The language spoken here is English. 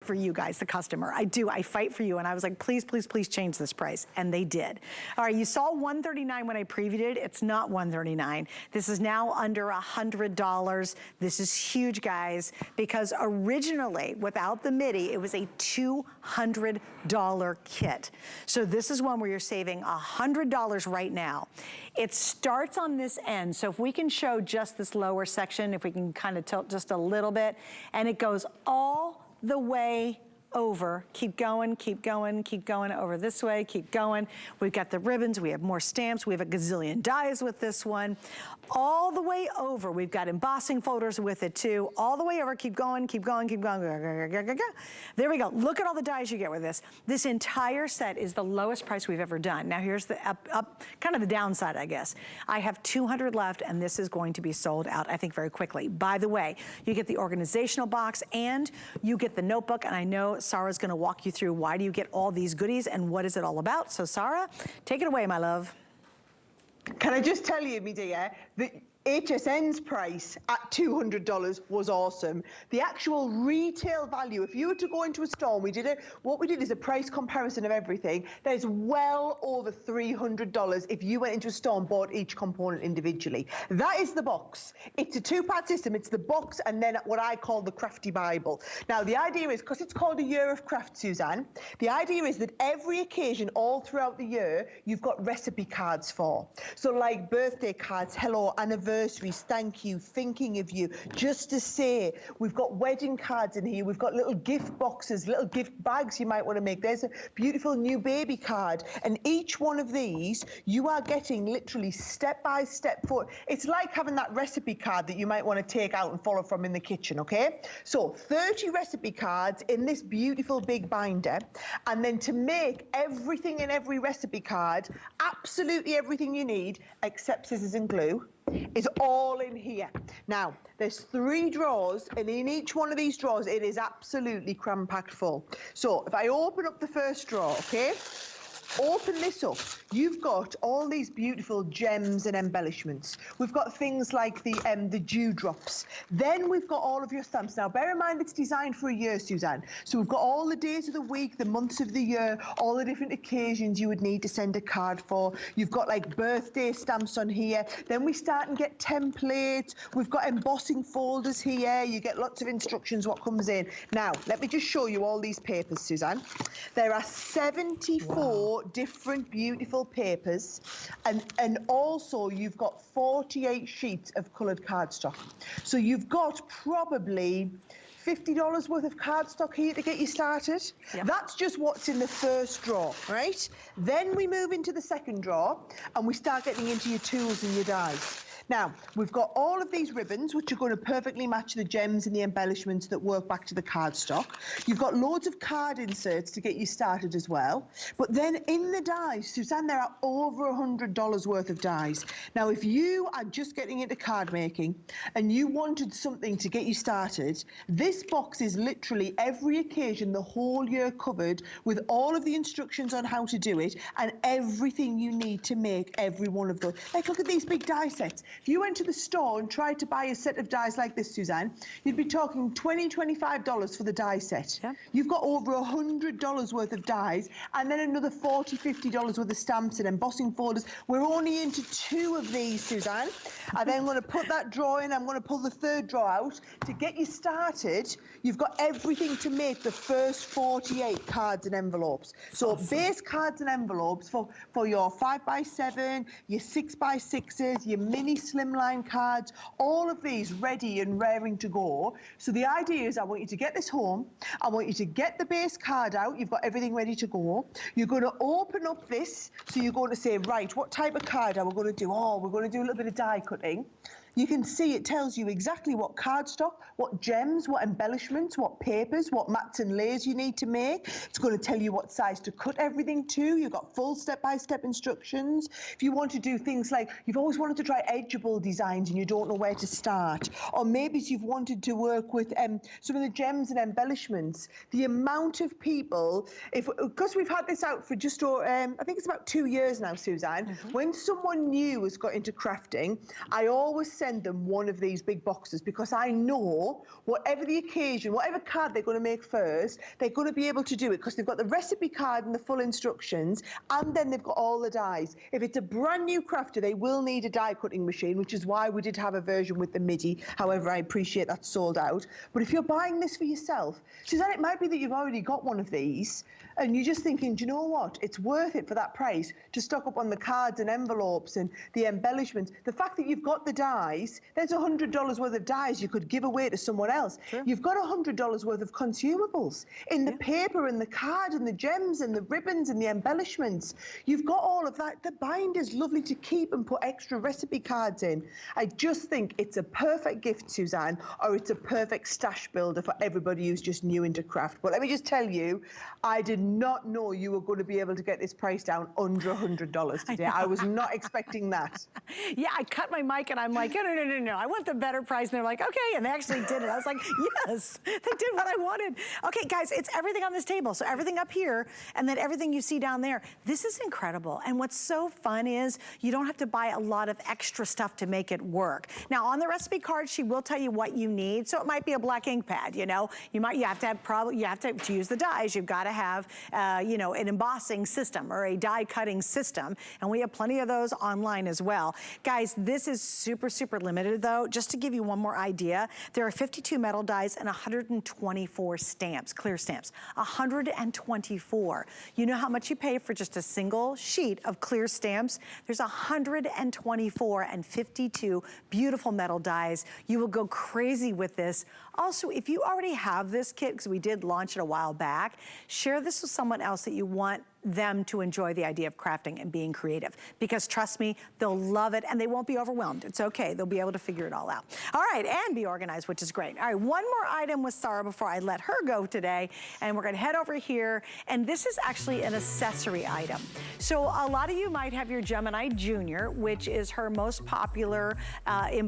for you guys, the customer. I do, I fight for you. And I was like, please, please, please change this price. And they did. All right, you saw $139 when I previewed it. It's not $139. This is now under $100. This is huge, guys, because originally, without the MIDI, it was a $200 kit. So this is one where you're saving $100 right now. It starts on this end. So if we can show just this lower section, if we can kind of tilt just a little bit, and it goes all the way over. Keep going, keep going, keep going over this way, keep going. We've got the ribbons, we have more stamps, we have a gazillion dies with this one. All the way over, we've got embossing folders with it too. All the way over, keep going, keep going, keep going. There we go. Look at all the dies you get with this. This entire set is the lowest price we've ever done. Now here's the up kind of the downside, I guess. I have 200 left and this is going to be sold out, I think, very quickly. By the way, you get the organizational box and you get the notebook, and I know Sarah's gonna walk you through why do you get all these goodies and what is it all about. So Sarah, take it away, my love. Can I just tell you, my dear, that HSN's price at $200 was awesome. The actual retail value, if you were to go into a store, what we did is a price comparison of everything. There's well over $300 if you went into a store and bought each component individually. That is the box. It's a two-part system. It's the box and then what I call the Crafty Bible. Now, the idea is, because it's called a year of craft, Suzanne, the idea is that every occasion all throughout the year, you've got recipe cards for. So like birthday cards, hello, anniversaries, thank you, thinking of you, just to say. We've got wedding cards in here. We've got little gift boxes, little gift bags you might want to make. There's a beautiful new baby card. And each one of these, you are getting literally step by step for. It's like having that recipe card that you might want to take out and follow from in the kitchen, okay? So 30 recipe cards in this beautiful big binder. And then to make everything in every recipe card, absolutely everything you need, except scissors and glue, is all in here. Now, there's 3 drawers, and in each one of these drawers, it is absolutely cram-packed full. So if I open up the first drawer, okay? Open this up. You've got all these beautiful gems and embellishments. We've got things like the dewdrops. Then we've got all of your stamps. Now, bear in mind it's designed for a year, Suzanne. So we've got all the days of the week, the months of the year, all the different occasions you would need to send a card for. You've got like birthday stamps on here. Then we start and get templates. We've got embossing folders here. You get lots of instructions what comes in. Now, let me just show you all these papers, Suzanne. There are 74 different beautiful papers, and also you've got 48 sheets of coloured cardstock. So you've got probably $50 worth of cardstock here to get you started. Yep. That's just what's in the first drawer, right? Then we move into the second drawer and we start getting into your tools and your dies. Now, we've got all of these ribbons, which are going to perfectly match the gems and the embellishments that work back to the cardstock. You've got loads of card inserts to get you started as well. But then in the dies, Suzanne, there are over $100 worth of dies. Now, if you are just getting into card making and you wanted something to get you started, this box is literally every occasion the whole year covered with all of the instructions on how to do it and everything you need to make every one of those. Like, look at these big die sets. If you went to the store and tried to buy a set of dies like this, Suzanne, you'd be talking $20, $25 for the die set. Yeah. You've got over $100 worth of dies and then another $40, $50 worth of stamps and embossing folders. We're only into 2 of these, Suzanne. And then I'm going to put that drawer in. I'm going to pull the third drawer out. To get you started, you've got everything to make the first 48 cards and envelopes. So awesome. Base cards and envelopes for your 5x7, your 6x6s, your mini slimline cards, all of these ready and raring to go. So the idea is I want you to get this home. I want you to get the base card out. You've got everything ready to go. You're going to open up this. So you're going to say, right, what type of card are we going to do? Oh, we're going to do a little bit of die cutting. You can see it tells you exactly what cardstock, what gems, what embellishments, what papers, what mats and layers you need to make. It's going to tell you what size to cut everything to. You've got full step-by-step instructions. If you want to do things like, you've always wanted to try edgeable designs and you don't know where to start, or maybe you've wanted to work with some of the gems and embellishments, the amount of people, because we've had this out for just, I think it's about 2 years now, Suzanne, when someone new has got into crafting, I always say, send them one of these big boxes, because I know whatever the occasion, whatever card they're going to make first, they're going to be able to do it because they've got the recipe card and the full instructions, and then they've got all the dies. If it's a brand new crafter, they will need a die cutting machine, which is why we did have a version with the MIDI. However, I appreciate that's sold out. But if you're buying this for yourself, Suzanne, it might be that you've already got one of these and you're just thinking, do you know what? It's worth it for that price to stock up on the cards and envelopes and the embellishments. The fact that you've got the dies, there's $100 worth of dies you could give away to someone else. Sure. You've got $100 worth of consumables in the paper and the card and the gems and the ribbons and the embellishments. You've got all of that. The binder's lovely to keep and put extra recipe cards in. I just think it's a perfect gift, Suzanne, or it's a perfect stash builder for everybody who's just new into craft. But let me just tell you, I did not know you were going to be able to get this price down under $100 today. I was not expecting that. Yeah, I cut my mic and I'm like, no, I want the better price. And they're like, okay, and they actually did it. I was like, yes, they did what I wanted. Okay, guys, it's everything on this table. So everything up here and then everything you see down there. This is incredible. And what's so fun is you don't have to buy a lot of extra stuff to make it work. Now, on the recipe card, she will tell you what you need. So it might be a black ink pad, you know. You have to use the dies, you've got to have you know, an embossing system or a die cutting system. And we have plenty of those online as well. Guys, this is super, super limited though. Just to give you one more idea, there are 52 metal dies and 124 stamps, clear stamps, 124. You know how much you pay for just a single sheet of clear stamps? There's 124 and 52 beautiful metal dies. You will go crazy with this. Also, if you already have this kit, because we did launch it a while back, share this with someone else that you want them to enjoy the idea of crafting and being creative. Because trust me, they'll love it and they won't be overwhelmed. It's okay, they'll be able to figure it all out. All right, and be organized, which is great. All right, one more item with Sarah before I let her go today. And we're gonna head over here. And this is actually an accessory item. So a lot of you might have your Gemini Junior, which is her most popular embossing